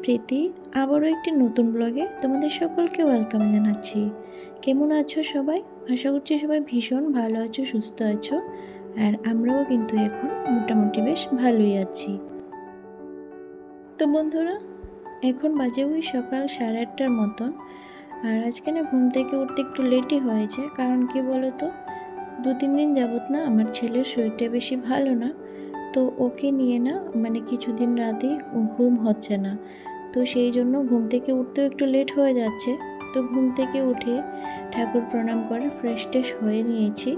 প্রীতি, আবারও একটি নতুন ব্লগে তোমাদের সকলকে ওয়েলকাম জানাচ্ছি। কেমন আছো সবাই? আশা করছি সবাই ভীষণ ভালো আছো, সুস্থ আছো। আর আমরাও কিন্তু এখন মোটামুটি বেশ ভালোই আছি। তো বন্ধুরা, এখন বাজে ওই সকাল 8:30টার মতন। আর আজকে না ঘুম থেকে উঠতে একটু লেটই হয়েছে, কারণ কি বলো তো, 2-3 দিন যাবত না আমার ছেলের শরীরটা বেশি ভালো না। তো ওকে নিয়ে না কিছুদিন রাতেই ঘুম হচ্ছে না। তো সেই জন্য ঘুম থেকে উঠতেও একটু লেট হয়ে যাচ্ছে। তো ঘুম থেকে উঠে ঠাকুর প্রণাম করে ফ্রেশ ট্রেশ হয়ে নিয়েছি।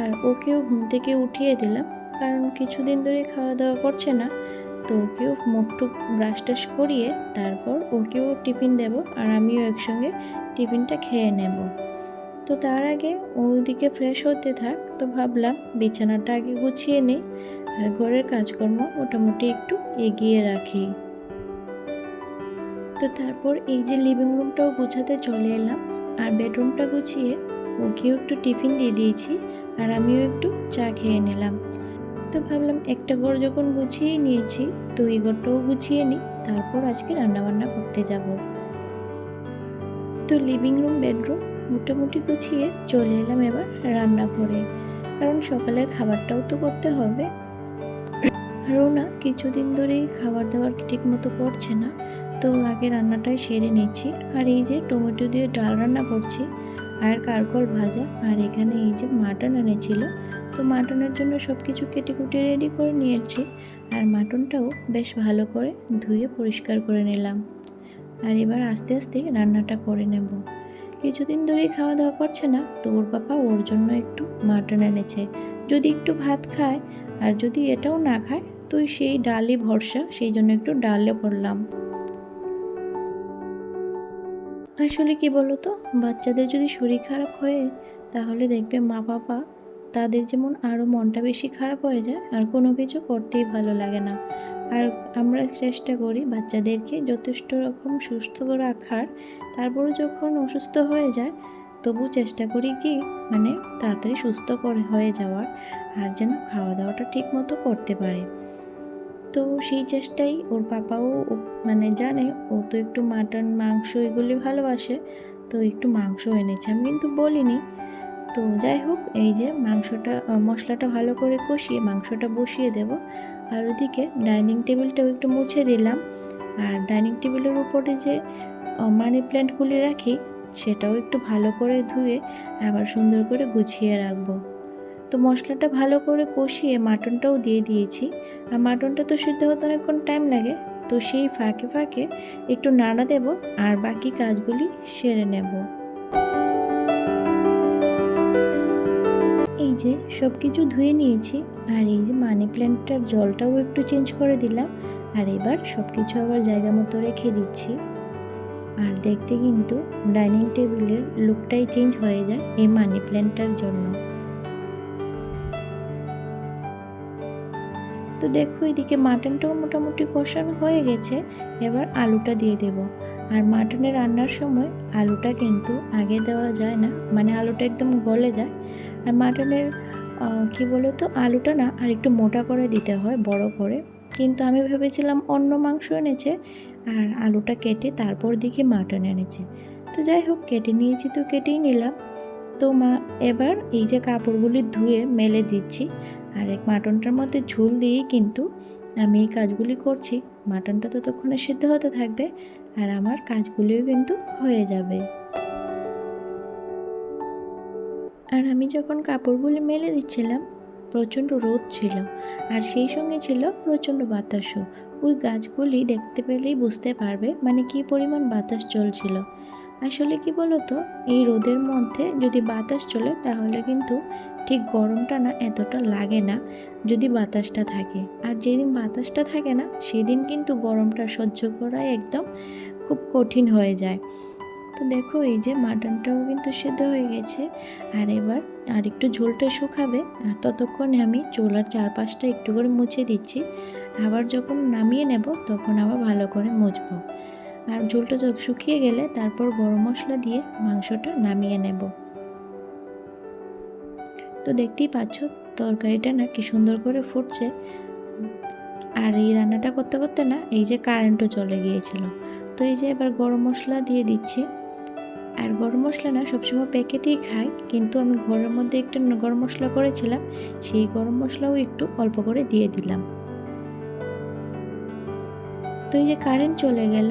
আর ওকেও ঘুম থেকে উঠিয়ে দিলাম, কারণ কিছুদিন ধরে খাওয়া দাওয়া করছে না। তো ওকেও মুখ টুক ব্রাশ টাশ করিয়ে তারপর ওকেও টিফিন দেব, আর আমিও একসঙ্গে টিফিনটা খেয়ে নেব। তো তার আগে ওদিকে ফ্রেশ হতে থাক, তো ভাবলাম বিছানাটা আগে গুছিয়ে নিই আর ঘরের কাজকর্ম মোটামুটি একটু এগিয়ে রাখি। তো তারপর এই যে লিভিং রুমটাও গুছাতে চলে এলাম, আর বেডরুমটা গুছিয়ে ওকেও একটু টিফিন দিয়ে দিয়েছি, আর আমিও একটু চা খেয়ে নিলাম। তো ভাবলাম একটা ঘর যখন গুছিয়ে নিয়েছি, তো এই ঘরটাও গুছিয়ে নিই, তারপর আজকে রান্নাবান্না করতে যাব। তো লিভিং রুম বেডরুম মোটামুটি গুছিয়ে চলে এলাম এবার রান্নাঘরে, কারণ সকালের খাবারটাও তো করতে হবে। রোনা কিছুদিন ধরেই খাবার দাবার ঠিক মতো করছে না, তো আগে রান্নাটাই সেরে নিচ্ছি। আর এই যে টমেটো দিয়ে ডাল রান্না করছি, আর কারকল ভাজা, আর এখানে এই যে মাটন এনেছিল, তো মাটনের জন্য সব কিছু কেটে কুটে রেডি করে নিয়েছি। আর মাটনটাও বেশ ভালো করে ধুয়ে পরিষ্কার করে নিলাম। আর এবার আস্তে আস্তে রান্নাটা করে নেব। কিছুদিন ধরেই খাওয়া দাওয়া করছে না, তো ওর পাপা ওর জন্য একটু মাটন এনেছে। যদি একটু ভাত খায়, আর যদি এটাও না খায়, তো সেই ডালই ভরসা, সেই জন্য একটু ডালে করলাম। আসলে কি বলতো, বাচ্চাদের যদি শরীর খারাপ হয়, তাহলে দেখবে মা বাবা তাদের যেমন আরও মনটা বেশি খারাপ হয়ে যায়, আর কোনো কিছু করতেই ভালো লাগে না। আর আমরা চেষ্টা করি বাচ্চাদেরকে যথেষ্ট রকম সুস্থ রাখার, তারপরে যখন অসুস্থ হয়ে যায় তবু চেষ্টা করি কি তাড়াতাড়ি সুস্থ করে হয়ে যাওয়ার, আর যেন খাওয়া দাওয়াটা ঠিক মতো করতে পারে। তো সেই চেষ্টাই ওর পাপাও জানে, ও তো একটু মাটন মাংস এগুলি ভালোবাসে, তো একটু মাংস এনেছে, আমি কিন্তু বলিনি। তো যাই হোক, এই যে মাংসটা মশলাটা ভালো করে কষিয়ে মাংসটা বসিয়ে দেব। আর ওদিকে ডাইনিং টেবিলটাও একটু মুছে দিলাম, আর ডাইনিং টেবিলের উপরে যে মানি প্ল্যান্টগুলি রাখি, সেটাও একটু ভালো করে ধুয়ে আবার সুন্দর করে গুছিয়ে রাখবো। তো মশলাটা ভালো করে কষিয়ে মাটনটাও দিয়ে দিয়েছি। আর মাটনটা তো সিদ্ধ হতে অনেকক্ষণ টাইম লাগে, তো সেই ফাঁকে ফাঁকে একটু নাড়া দেব, আর বাকি কাজগুলি সেরে নেব। এই যে সব কিছু ধুয়ে নিয়েছি, আর এই যে মানি প্ল্যান্টটার জলটাও একটু চেঞ্জ করে দিলাম। আর এবার সব কিছু আবার জায়গা মতো রেখে দিচ্ছি। আর দেখতে কিন্তু ডাইনিং টেবিলের লুকটাই চেঞ্জ হয়ে যায় এই মানি প্ল্যান্টটার জন্য। তো দেখো, এদিকে মাটনটাও মোটামুটি কষানো হয়ে গেছে। এবার আলুটা দিয়ে দেব। আর মাটনের রান্নার সময় আলুটা কিন্তু আগে দেওয়া যায় না, আলুটা একদম গলে যায়। আর মাটনের কি বলো তো, আলুটা না আর একটু মোটা করে দিতে হয়, বড় করে। কিন্তু আমি ভেবেছিলাম অন্য মাংস এনেছে, আর আলুটা কেটে তারপর দেখি মাটন এনেছে। তো যাই হোক, কেটে নিয়েছি তো কেটেই নিলাম। তো এবার এই যে কাপড়গুলি ধুয়ে মেলে দিচ্ছি, আর এক মাটনটার মধ্যে ঝোল দিয়েই কিন্তু আমি এই কাজগুলি করছি। মাটনটা ততক্ষণে সিদ্ধ হতে থাকবে, আর আমার কাজগুলিও কিন্তু হয়ে যাবে। আর আমি যখন কাপড়গুলি মেলে দিচ্ছিলাম, প্রচণ্ড রোদ ছিল, আর সেই সঙ্গে ছিল প্রচণ্ড বাতাসও। ওই গাছগুলি দেখতে পেলেই বুঝতে পারবে কী পরিমাণ বাতাস চলছিল। আসলে কি বলতো, এই রোদের মধ্যে যদি বাতাস চলে তাহলে কিন্তু ঠিক গরমটা না এতটা লাগে না, যদি বাতাসটা থাকে। আর যেদিন বাতাসটা থাকে না, সেদিন কিন্তু গরমটা সহ্য করাই একদম খুব কঠিন হয়ে যায়। তো দেখো, এই যে মাটনটাও কিন্তু সিদ্ধ হয়ে গেছে। আর এবার আর একটু ঝোলটা শুকাবে, আর ততক্ষণে আমি চুলার চারপাশটা একটু করে মুছে দিচ্ছি। আবার যখন নামিয়ে নেব তখন আবার ভালো করে মুছবো। আর ঝোলটা শুকিয়ে গেলে তারপর গরম মশলা দিয়ে মাংসটা নামিয়ে নেব। তো দেখতেই পাচ্ছ তরকারিটা না কি সুন্দর করে ফুটছে। আর এই রান্নাটা করতে করতে না এই যে কারেন্টও চলে গিয়েছিল। তো এই যে এবার গরম মশলা দিয়ে দিচ্ছি। আর গরম মশলা না সবসময় প্যাকেটেই খাই, কিন্তু আমি ঘরের মধ্যে একটা গরম মশলা করেছিলাম, সেই গরম মশলাও একটু অল্প করে দিয়ে দিলাম। তো এই যে কারেন্ট চলে গেল,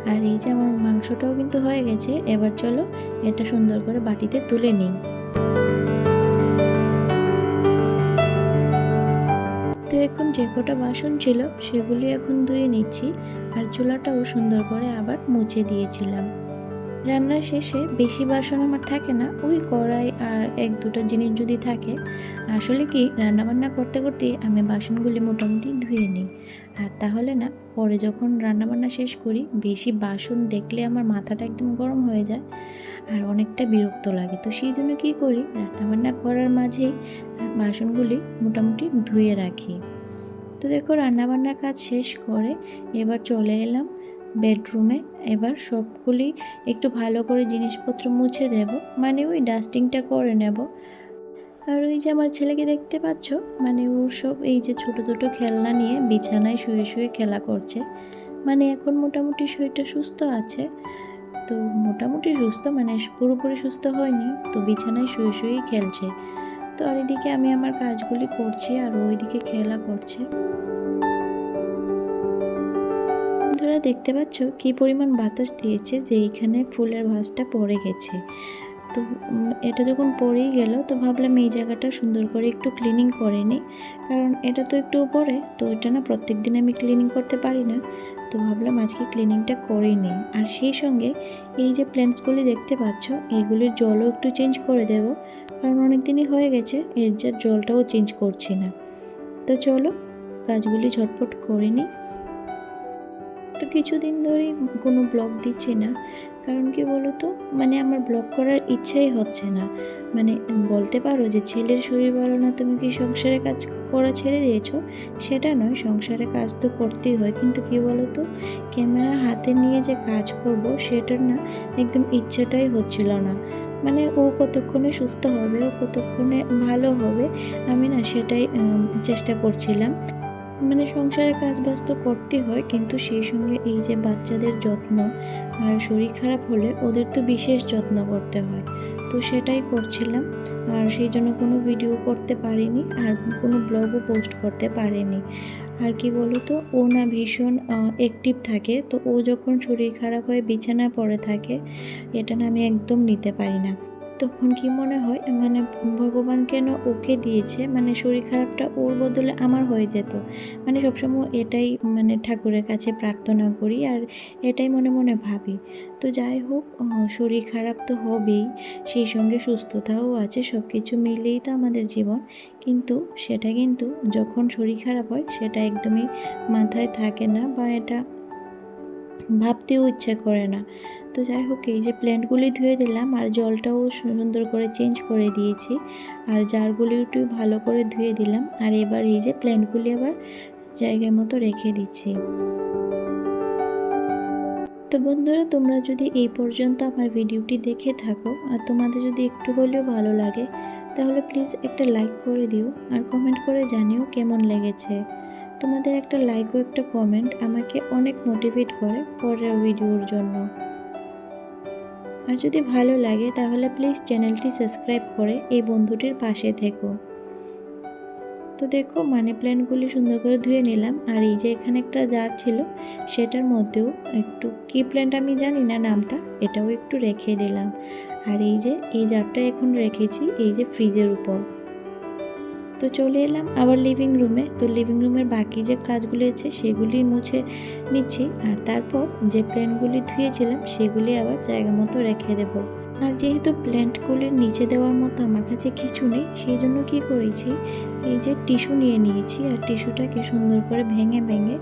আর এই যে আমার মাংসটাও কিন্তু হয়ে গেছে। এবার চলো এটা সুন্দর করে বাটিতে তুলে নিই। তো এখন যে কটা বাসন ছিল সেগুলি এখন ধুয়ে নিচ্ছি, আর চুলাটাও সুন্দর করে আবার মুছে দিয়েছিলাম। রান্নার শেষে বেশি বাসন আমার থাকে না, ওই কড়াই আর এক দুটো জিনিস যদি থাকে। আসলে কি রান্নাবান্না করতে করতে আমি বাসনগুলি মোটামুটি ধুয়ে নিই, আর তাহলে না পরে যখন রান্নাবান্না শেষ করি বেশি বাসন দেখলে আমার মাথাটা একদম গরম হয়ে যায় আর অনেকটা বিরক্ত লাগে। তো সেই জন্য কী করি, রান্নাবান্না করার মাঝেই বাসনগুলি মোটামুটি ধুয়ে রাখি। তো দেখো রান্নাবান্নার কাজ শেষ করে এবার চলে এলাম বেডরুমে। এবার সবগুলি একটু ভালো করে জিনিসপত্র মুছে দেব, মানে ওই ডাস্টিংটা করে নেব। আর ওই যে আমার ছেলেকে দেখতে পাচ্ছ, মানে ওর সব এই যে ছোট ছোট খেলনা নিয়ে বিছানায় শুয়ে শুয়ে খেলা করছে। মানে এখন মোটামুটি শরীরটা সুস্থ আছে, তো মোটামুটি সুস্থ মানে পুরোপুরি সুস্থ হয়নি, তো বিছানায় শুয়ে শুয়েই খেলছে। তো আর এদিকে আমি আমার কাজগুলি করছি আর ওইদিকে খেলা করছে। বন্ধুরা দেখতে পাচ্ছ কি পরিমাণ বাতাস দিয়েছে যে এইখানে ফুলের ভাঁজটা পড়ে গেছে। তো এটা যখন পড়েই গেল তো ভাবলাম এই জায়গাটা সুন্দর করে একটু ক্লিনিং করে নিই, কারণ এটা তো একটু উপরে, তো এটা না প্রত্যেক দিন আমি ক্লিনিং করতে পারি না। তো ভাবলাম আজকে ক্লিনিংটা করেই নিই। আর সেই সঙ্গে এই যে প্ল্যান্টসগুলি দেখতে পাচ্ছ এইগুলির জলও একটু চেঞ্জ করে দেব, কারণ অনেক দিনই হয়ে গেছে এর যে জলটাও চেঞ্জ করছি না। তো চলো কাজগুলি ঝটপট করে নিই। তো কিছুদিন ধরেই কোনো ব্লগ দিচ্ছি না, কারণ কি বলো তো, মানে আমার ব্লগ করার ইচ্ছাই হচ্ছে না। মানে বলতে পারো যে ছেলের শরীর ভালো না তুমি কি সংসারে কাজ করা ছেড়ে দিয়েছো, সেটা নয়, সংসারে কাজ তো করতেই হয়, কিন্তু কি বলো তো, ক্যামেরা হাতে নিয়ে যে কাজ করব সেটার না একদম ইচ্ছাটাই হচ্ছিল না। মানে ও কতক্ষণে সুস্থ হবে, ও কতক্ষণে ভালো হবে, আমি না সেটাই চেষ্টা করছিলাম। মানে সংসারের কাজবাজ তো করতে হয়, কিন্তু সেই সঙ্গে এই যে বাচ্চাদের যত্ন, আর শরীর খারাপ হলে ওদের তো বিশেষ যত্ন করতে হয়, তো সেটাই করছিলাম। আর সেই জন্য কোনো ভিডিও করতে পারিনি আর কোনো ব্লগও পোস্ট করতে পারিনি। আর কি বলো তো, ও না ভীষণ অ্যাক্টিভ থাকে, তো ও যখন শরীর খারাপ হয়ে বিছানায় পড়ে থাকে এটা না আমি একদম নিতে পারি না। তখন কি মনে হয় মানে ভগবান কেন ওকে দিয়েছে, মানে শরীর খারাপটা ওর বদলে আমার হয়ে যেত। মানে সবসময় এটাই মানে ঠাকুরের কাছে প্রার্থনা করি আর এটাই মনে মনে ভাবি। তো যাই হোক, শরীর খারাপ তো হবেই, সেই সঙ্গে সুস্থতাও আছে, সব কিছু মিলেই তো আমাদের জীবন। কিন্তু সেটা কিন্তু যখন শরীর খারাপ হয় সেটা একদমই মাথায় থাকে না, বা এটা ভাবতেও ইচ্ছে করে না। তো যাই হোক এই যে প্ল্যান্টগুলি ধুয়ে দিলাম আর জলটাও সুন্দর করে চেঞ্জ করে দিয়েছি, আর জারগুলি একটু ভালো করে ধুয়ে দিলাম। আর এবার এই যে প্ল্যান্টগুলি আবার জায়গার মতো রেখে দিচ্ছি। তো বন্ধুরা তোমরা যদি এই পর্যন্ত আমার ভিডিওটি দেখে থাকো আর তোমাদের যদি একটু হলেও ভালো লাগে, তাহলে প্লিজ একটা লাইক করে দিও আর কমেন্ট করে জানিও কেমন লেগেছে। তোমাদের একটা লাইক ও একটা কমেন্ট আমাকে অনেক মোটিভেট করে পরের ভিডিওর জন্য। আর যদি ভালো লাগে তাহলে প্লিজ চ্যানেলটি সাবস্ক্রাইব করে এই বন্ধুটির পাশে থেকো। তো দেখো মানি প্ল্যান্টগুলি সুন্দর করে ধুয়ে নিলাম, আর এই যে এখানে একটা জার ছিল সেটার মধ্যেও একটু কি প্ল্যান্ট আমি জানি না নামটা, এটাও একটু রেখে দিলাম। আর এই যে এই জারটা এখন রেখেছি এই যে ফ্রিজের উপর। তো চলে এলাম আবার লিভিং রুমে। তো লিভিং রুমের বাকি যে কাজগুলি আছে সেগুলি মুছে নিচ্ছি, আর তারপর যে প্ল্যান্টগুলি ধুয়েছিলাম সেগুলি আবার জায়গা মতো রেখে দেব। আর যেহেতু প্ল্যান্টগুলির নিচে দেওয়ার মতো আমার কাছে কিছু নেই, সেই জন্য কী করেছি, এই যে টিস্যু নিয়ে নিয়েছি আর টিস্যুটাকে সুন্দর করে ভেঙে ভেঙে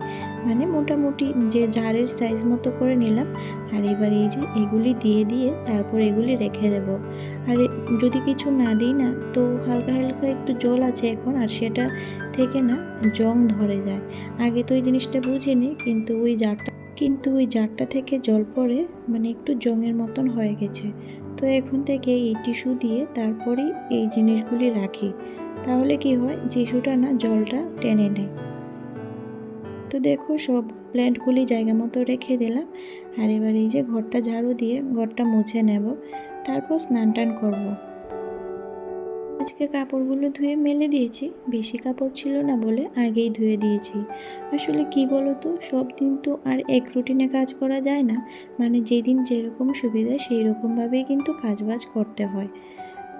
মানে মোটামুটি যে জারের সাইজ মতো করে নিলাম। আর এবার এই যে এগুলি দিয়ে দিয়ে তারপর এগুলি রেখে দেব। আর যদি কিছু না দিই না তো হালকা হালকা একটু জল আছে এখন, আর সেটা থেকে না জং ধরে যায়। আগে তো এই জিনিসটা বুঝিনি, কিন্তু ওই জারটা থেকে জল পড়ে মানে একটু জংয়ের মতন হয়ে গেছে। তো এখন থেকে এই টিস্যু দিয়ে তারপরেই এই জিনিসগুলি রাখি, তাহলে কি হয় টিস্যুটা না জলটা টেনে নেয়। তো দেখো সব প্ল্যান্টগুলি জায়গা মতো রেখে দিলাম। আর এবার এই যে ঘরটা ঝাড়ু দিয়ে ঘরটা মুছে নেব, তারপর স্নান টান করবো। আজকে কাপড়গুলো ধুয়ে মেলে দিয়েছি, বেশি কাপড় ছিল না বলে আগেই ধুয়ে দিয়েছি। আসলে কি বলো তো, সব দিন তো আর এক রুটিনে কাজ করা যায় না, মানে যেদিন যেরকম সুবিধা সেই রকমভাবেই কিন্তু কাজবাজ করতে হয়।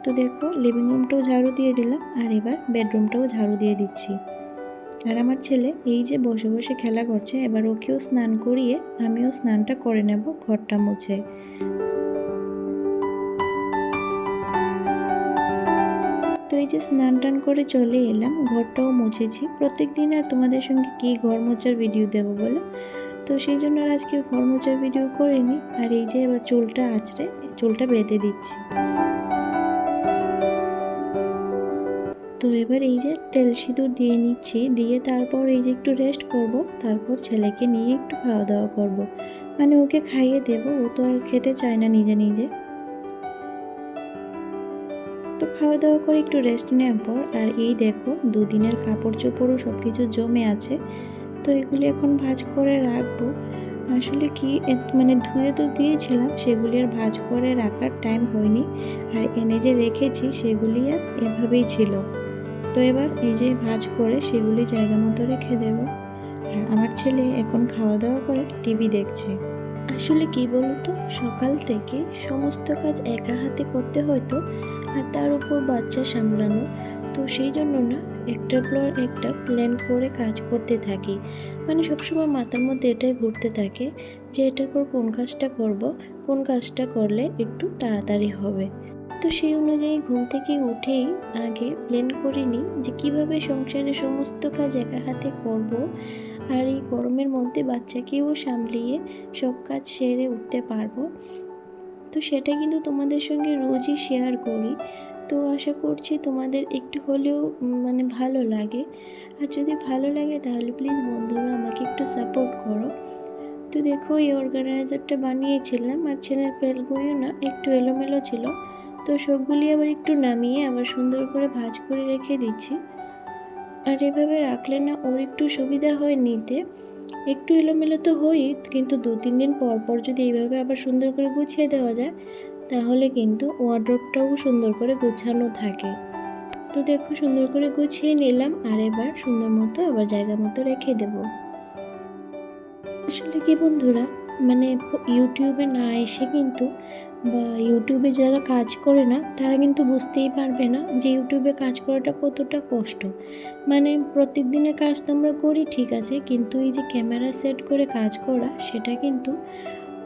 তো দেখো লিভিং রুমটাও ঝাড়ু দিয়ে দিলাম, আর এবার বেডরুমটাও ঝাড়ু দিয়ে দিচ্ছি। আর আমার ছেলে এই যে বসে বসে খেলা করছে, এবার ওকেও স্নান করিয়ে আমিও স্নানটা করে নেব ঘরটা মুছে। তো এই যে স্নান টান করে চলে এলাম, ঘরটাও মুছেছি। প্রত্যেক দিন আর তোমাদের সঙ্গে কি ঘর মোছার ভিডিও দেবো বলো, তো সেই জন্য আর আজকে ঘর মোছার ভিডিও করিনি। আর এই যে এবার চুলটা আঁচড়ে চুলটা বেঁধে দিচ্ছি। তো এবার এই যে তেল সিঁদুর দিয়ে নিচ্ছি, দিয়ে তারপর এই যে একটু রেস্ট করব, তারপর ছেলেকে নিয়ে একটু খাওয়া দাওয়া করব। মানে ওকে খাইয়ে দেবো, ও তো আর খেতে চায় না নিজে নিজে। তো খাওয়া দাওয়া করে একটু রেস্ট নেওয়ার পর আর এই দেখো দুদিনের কাপড় চোপড়ও সব কিছু জমে আছে, তো এগুলি এখন ভাঁজ করে রাখবো। আসলে কি মানে ধুয়ে তো দিয়েছিলাম, সেগুলি আর ভাঁজ করে রাখার টাইম হয়নি। আর এনে যে রেখেছি সেগুলি আর এভাবেই ছিল। তো এবার এই যে ভাঁজ করে সেগুলি জায়গা মতো রেখে দেব। আর আমার ছেলে এখন খাওয়া দাওয়া করে টিভি দেখছে। আসলে কি বলতো, সকাল থেকে সমস্ত কাজ একা হাতে করতে হয়তো, আর তার উপর বাচ্চা সামলানো, তো সেই জন্য না একটার পর একটা প্ল্যান করে কাজ করতে থাকি। মানে সবসময় মাথার মধ্যে এটাই ঘুরতে থাকে যে এটার পর কোন কাজটা করব, কোন কাজটা করলে একটু তাড়াতাড়ি হবে। তো সেই অনুযায়ী ঘুম থেকে উঠেই আগে প্ল্যান করে নিই যে কীভাবে সংসারের সমস্ত কাজ একা হাতে করব, আর এই গরমের মধ্যে বাচ্চাকেও সামলিয়ে সব কাজ সেরে উঠতে পারবো। তো সেটা কিন্তু তোমাদের সঙ্গে রোজই শেয়ার করি। তো আশা করছি তোমাদের একটু হলেও মানে ভালো লাগে। আর যদি ভালো লাগে তাহলে প্লিজ বন্ধুরা আমাকে একটু সাপোর্ট করো। তো দেখো এই অর্গানাইজারটা বানিয়েছিলাম, আর ছেলের পেলগুলিও না একটু এলোমেলো ছিল, তো সবগুলি আবার একটু নামিয়ে আবার সুন্দর করে ভাঁজ করে রেখে দিচ্ছি। আর এভাবে রাখলে না ওর একটু সুবিধা হয় নিতে। একটু এলোমেলো তো হই, কিন্তু 2-3 দিন পর পর যদি এইভাবে আবার সুন্দর করে গুছিয়ে দেওয়া যায়, তাহলে কিন্তু ওয়ার্ড্রোবটাও সুন্দর করে গুছানো থাকে। তো দেখো সুন্দর করে গুছিয়ে নিলাম, আর এবার সুন্দর মতো আবার জায়গা মতো রেখে দেব। আসলে কি বন্ধুরা, মানে ইউটিউবে না এসে কিন্তু বা ইউটিউবে যারা কাজ করে না তারা কিন্তু বুঝতেই পারবে না যে ইউটিউবে কাজ করাটা কতটা কষ্ট। মানে প্রত্যেক দিনের কাজ তো আমরা করি ঠিক আছে, কিন্তু এই যে ক্যামেরা সেট করে কাজ করা সেটা কিন্তু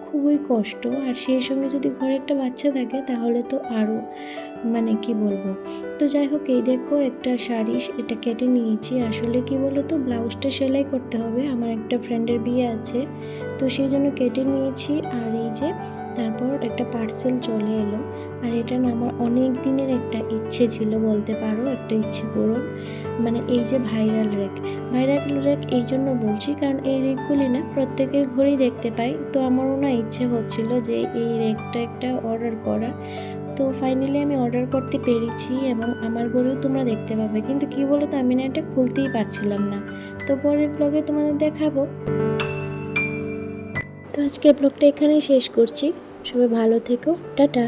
খুবই কষ্ট। আর সেই সঙ্গে যদি ঘরে একটা বাচ্চা থাকে তাহলে তো আরও, মানে কি বলবো। তো যাই হোক এই দেখো একটা শাড়ি এটা কেটে নিয়েছি। আসলে কি বলো তো, ব্লাউজটা সেলাই করতে হবে, আমার একটা ফ্রেন্ডের বিয়ে আছে, তো সেই জন্য কেটে নিয়েছি। আর এই যে তারপর একটা পার্সেল চলে এলো। আর এটা না আমার অনেক দিনের একটা ইচ্ছে ছিল বলতে পারো, একটা ইচ্ছে পূরণ। মানে এই যে ভাইরাল রেক এই জন্য বলছি কারণ এই রেকগুলি না প্রত্যেকের ঘরেই দেখতে পাই, তো আমারও না ইচ্ছে হচ্ছিল যে এই রেকটা একটা অর্ডার করার। তো ফাইনালি আমি অর্ডার করতে পেরেছি এবং আমার ঘরেও তোমরা দেখতে পাবে, কিন্তু কি বলো তো আমি না এটা খুলতেই পারছিলাম না। তো পরের ব্লগে তোমাদের দেখাবো। তো আজকের ব্লগটা এখানেই শেষ করছি। সবাই ভালো থেকো, টাটা।